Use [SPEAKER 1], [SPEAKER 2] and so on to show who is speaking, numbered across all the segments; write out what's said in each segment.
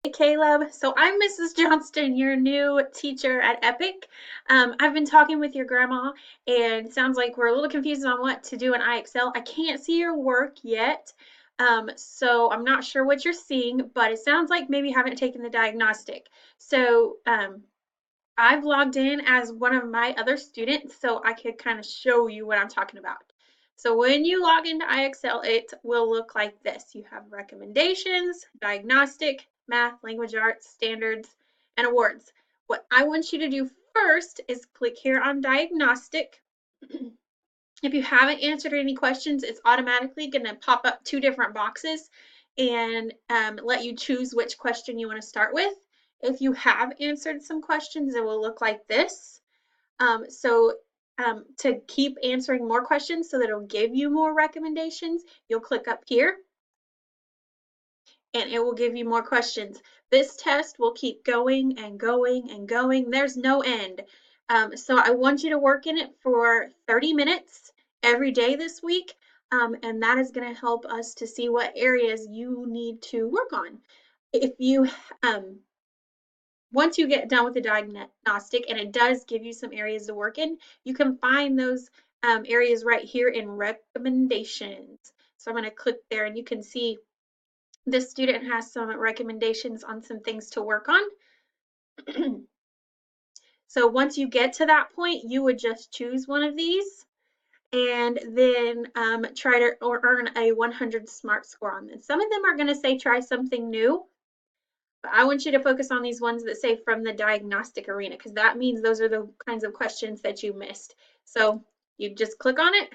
[SPEAKER 1] Hey Caleb, so I'm Mrs. Johnston, your new teacher at Epic. I've been talking with your grandma, and it sounds like we're a little confused on what to do in IXL. I can't see your work yet, so I'm not sure what you're seeing, but it sounds like maybe you haven't taken the diagnostic. So I've logged in as one of my other students, so I could kind of show you what I'm talking about. So when you log into IXL, it will look like this. You have recommendations, diagnostic, math, language arts, standards, and awards. What I want you to do first is click here on diagnostic. If you haven't answered any questions, it's automatically going to pop up two different boxes and let you choose which question you want to start with. If you have answered some questions, it will look like this. To keep answering more questions so that it'll give you more recommendations, you'll click up here and it will give you more questions. This test will keep going and going and going. There's no end. So I want you to work in it for 30 minutes every day this week. And that is going to help us to see what areas you need to work on. If you Once you get done with the diagnostic, and it does give you some areas to work in, you can find those areas right here in recommendations. So I'm going to click there and you can see this student has some recommendations on some things to work on. So once you get to that point, you would just choose one of these and then try to earn a 100 SMART score on this. Some of them are going to say try something new. But I want you to focus on these ones that say from the diagnostic arena, because that means those are the kinds of questions that you missed. So you just click on it,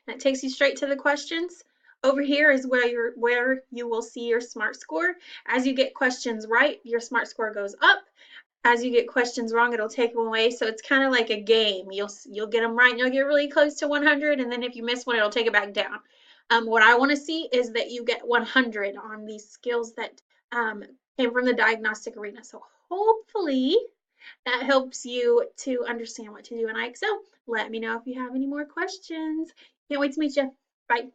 [SPEAKER 1] and it takes you straight to the questions. Over here is where you will see your SMART score. As you get questions right, your SMART score goes up. As you get questions wrong, it'll take them away. So it's kind of like a game. You'll get them right, and you'll get really close to 100, and then if you miss one, it'll take it back down. What I want to see is that you get 100 on these skills that came from the diagnostic arena. So hopefully that helps you to understand what to do in IXL. Let me know if you have any more questions. Can't wait to meet you. Bye.